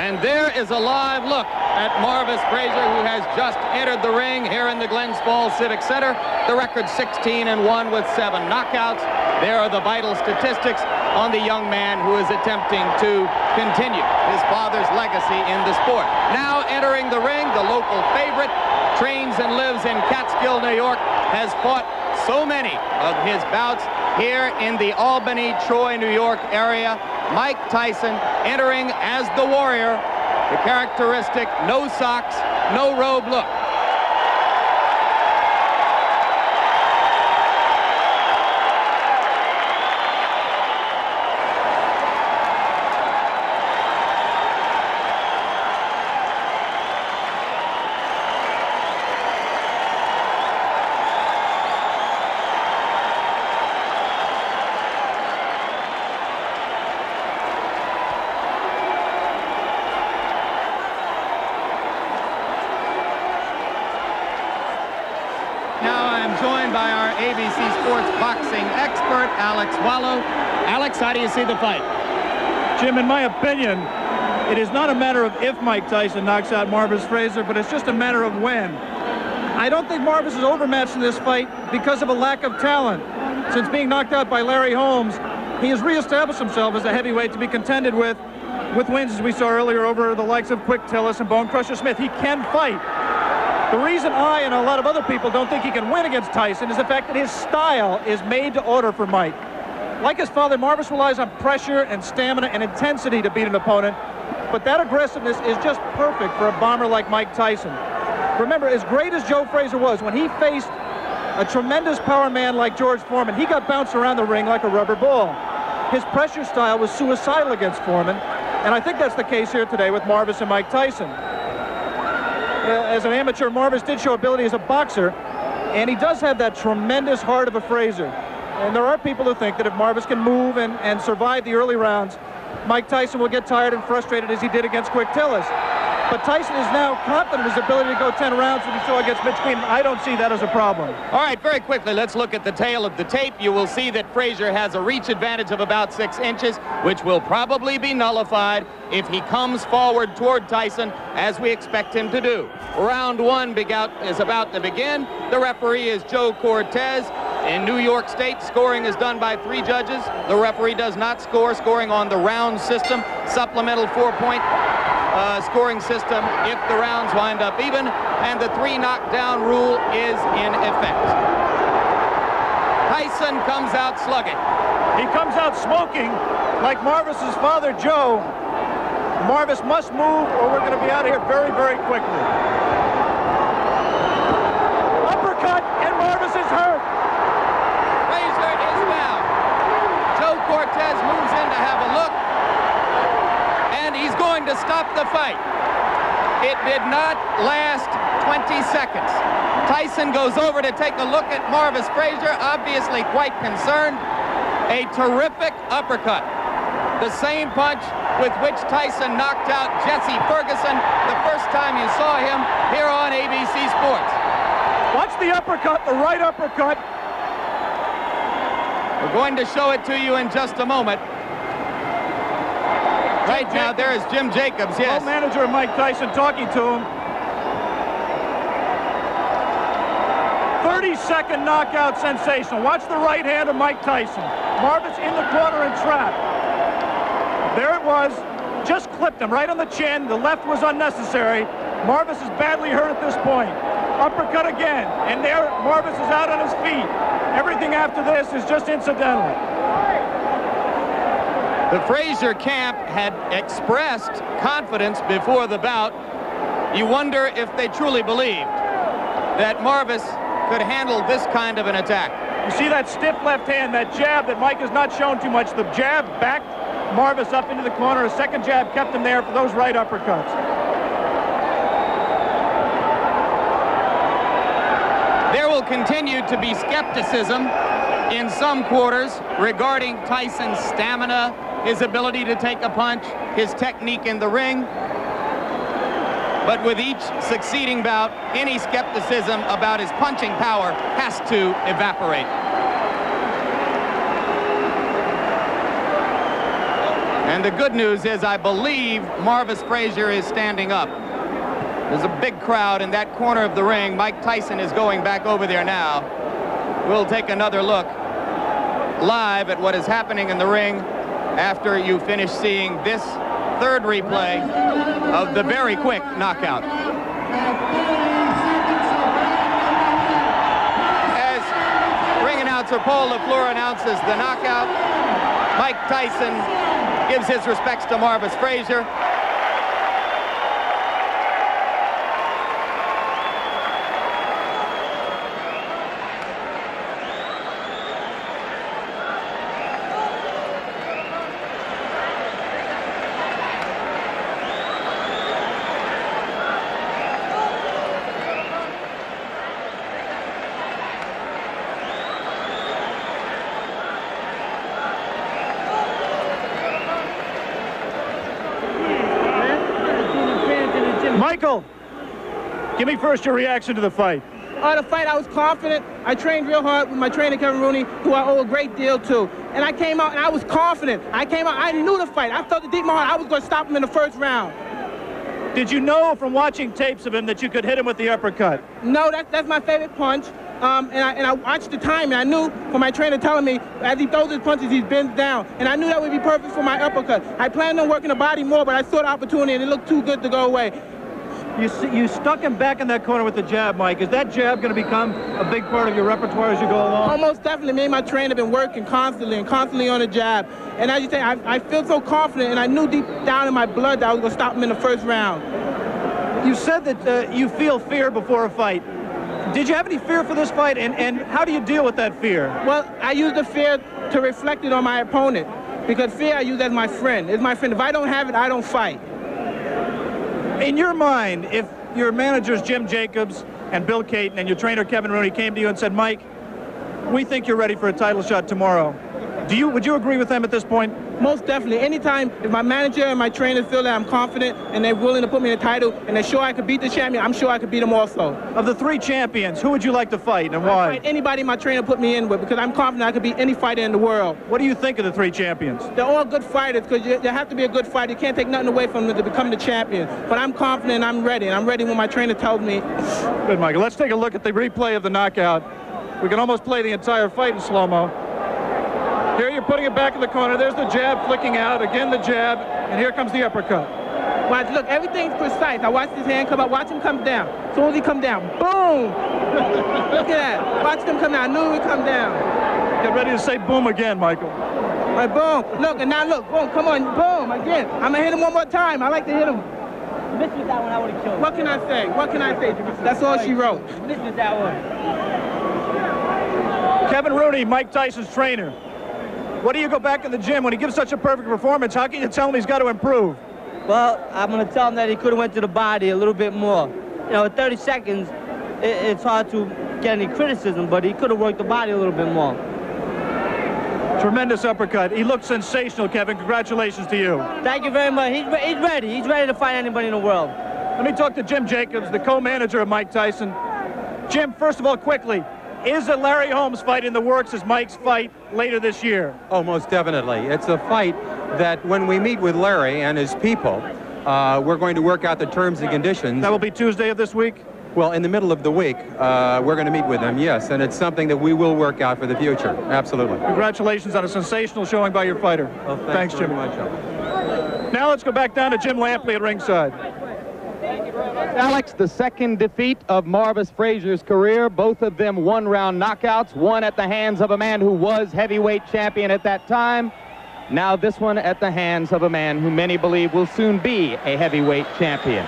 And there is a live look at Marvis Frasier, who has just entered the ring here in the Glens Falls Civic Center. The record 16-1 with 7 knockouts. There are the vital statistics on the young man who is attempting to continue his father's legacy in the sport. Now entering the ring, the local favorite, trains and lives in Catskill, New York, has fought so many of his bouts here in the Albany, Troy, New York area. Mike Tyson entering as the warrior, the characteristic no socks, no robe look. Joined by our ABC Sports boxing expert, Alex Wallow. Alex, how do you see the fight? Jim, in my opinion, it is not a matter of if Mike Tyson knocks out Marvis Frasier, but it's just a matter of when. I don't think Marvis is overmatched in this fight because of a lack of talent. Since being knocked out by Larry Holmes, he has reestablished himself as a heavyweight to be contended with wins, as we saw earlier, over the likes of Quick Tillis and Bone Crusher Smith. He can fight. The reason I and a lot of other people don't think he can win against Tyson is the fact that his style is made to order for Mike. Like his father, Marvis relies on pressure and stamina and intensity to beat an opponent, but that aggressiveness is just perfect for a bomber like Mike Tyson. Remember, as great as Joe Frazier was, when he faced a tremendous power man like George Foreman, he got bounced around the ring like a rubber ball. His pressure style was suicidal against Foreman, and I think that's the case here today with Marvis and Mike Tyson. As an amateur, Marvis did show ability as a boxer, and he does have that tremendous heart of a Frazier. And there are people who think that if Marvis can move and survive the early rounds, Mike Tyson will get tired and frustrated as he did against Quick Tillis. But Tyson is now confident in his ability to go 10 rounds when he saw against Mitch Keenan. I don't see that as a problem. All right, very quickly, let's look at the tail of the tape. You will see that Frasier has a reach advantage of about 6 inches, which will probably be nullified if he comes forward toward Tyson, as we expect him to do. Round 1 is about to begin. The referee is Joe Cortez. In New York State, scoring is done by 3 judges. The referee does not score, scoring on the round system, supplemental 4-point scoring system if the rounds wind up even, and the 3 knockdown rule is in effect. Tyson comes out slugging. He comes out smoking like Marvis's father, Joe. Marvis must move or we're going to be out of here very, very quickly. Uppercut, and Marvis is hurt. Frasier is down. Joe Cortez moves in to have a look, and he's going to stop the fight. It did not last 20 seconds. Tyson goes over to take a look at Marvis Frasier, obviously quite concerned. A terrific uppercut. The same punch with which Tyson knocked out Jesse Ferguson the first time you saw him here on ABC Sports. Watch the uppercut, the right uppercut. We're going to show it to you in just a moment. Right now, there is Jim Jacobs, yes. Co-manager of Mike Tyson talking to him. 30-second knockout sensation. Watch the right hand of Mike Tyson. Marvis in the corner and trapped. There it was. Just clipped him right on the chin. The left was unnecessary. Marvis is badly hurt at this point. Uppercut again. And there, Marvis is out on his feet. Everything after this is just incidental. The Frasier camp had expressed confidence before the bout. You wonder if they truly believed that Marvis could handle this kind of an attack. You see that stiff left hand, that jab that Mike has not shown too much. The jab backed Marvis up into the corner. A second jab kept him there for those right uppercuts. There will continue to be skepticism in some quarters regarding Tyson's stamina, his ability to take a punch, his technique in the ring. But with each succeeding bout, any skepticism about his punching power has to evaporate. And the good news is I believe Marvin Frasier is standing up. There's a big crowd in that corner of the ring. Mike Tyson is going back over there now. We'll take another look live at what is happening in the ring after you finish seeing this third replay of the very quick knockout. As ring announcer Paul LaFleur announces the knockout, Mike Tyson gives his respects to Marvin Frasier. Michael, give me first your reaction to the fight. The fight, I was confident. I trained real hard with my trainer, Kevin Rooney, who I owe a great deal to. And I came out and I was confident. I knew the fight. I felt it deep in my heart. I was going to stop him in the first round. Did you know from watching tapes of him that you could hit him with the uppercut? No, that's my favorite punch. And I watched the time, and I knew from my trainer telling me, as he throws his punches, he bends down. And I knew that would be perfect for my uppercut. I planned on working the body more, but I saw the opportunity, and it looked too good to go away. You stuck him back in that corner with the jab, Mike. Is that jab going to become a big part of your repertoire as you go along? Almost definitely. Me and my trainer have been working constantly on the jab. And as you say, I feel so confident, and I knew deep down in my blood that I was going to stop him in the first round. You said that you feel fear before a fight. Did you have any fear for this fight, and how do you deal with that fear? Well, I use the fear to reflect it on my opponent, because fear I use as my friend. It's my friend. If I don't have it, I don't fight. In your mind, if your managers Jim Jacobs and Bill Caton and your trainer Kevin Rooney came to you and said, Mike, we think you're ready for a title shot tomorrow, would you agree with them at this point? Most definitely. Anytime, if my manager and my trainers feel that I'm confident and they're willing to put me in a title and they're sure I could beat the champion, I'm sure I could beat them also. Of the three champions, who would you like to fight and why? I'd fight anybody my trainer put me in with, because I'm confident I could beat any fighter in the world. What do you think of the three champions? They're all good fighters, because you have to be a good fighter. You can't take nothing away from them to become the champion. But I'm confident, I'm ready, and I'm ready when my trainer tells me. Good, Michael. Let's take a look at the replay of the knockout. We can almost play the entire fight in slow-mo. Here you're putting it back in the corner. There's the jab flicking out. Again the jab. And here comes the uppercut. Watch, look, everything's precise. I watched his hand come up. Watch him come down. As soon as he come down, boom! Look at that. Watch him come down. I knew he would come down. Get ready to say boom again, Michael. Right, boom. Look, and now look. Boom, come on. Boom, again. I'm going to hit him one more time. I like to hit him. This was that one I would have killed. What can I say? What can I say? That's all she wrote. This was that one. Kevin Rooney, Mike Tyson's trainer. What do you go back in the gym when he gives such a perfect performance? How can you tell him he's got to improve? Well, I'm going to tell him that he could have went to the body a little bit more. You know, at 30 seconds, it's hard to get any criticism, but he could have worked the body a little bit more. Tremendous uppercut. He looked sensational, Kevin. Congratulations to you. Thank you very much. He's ready. He's ready to fight anybody in the world. Let me talk to Jim Jacobs, the co-manager of Mike Tyson. Jim, first of all, quickly, is a Larry Holmes fight in the works as Mike's fight later this year? Oh, most definitely. It's a fight that when we meet with Larry and his people, we're going to work out the terms and conditions. That will be Tuesday of this week? Well, in the middle of the week, we're going to meet with them, yes, and it's something that we will work out for the future. Absolutely. Congratulations on a sensational showing by your fighter. Well, thanks Jim. Very much. Now let's go back down to Jim Lampley at ringside. Alex, the second defeat of Marvin Frasier's career, both of them one-round knockouts, one at the hands of a man who was heavyweight champion at that time. Now this one at the hands of a man who many believe will soon be a heavyweight champion.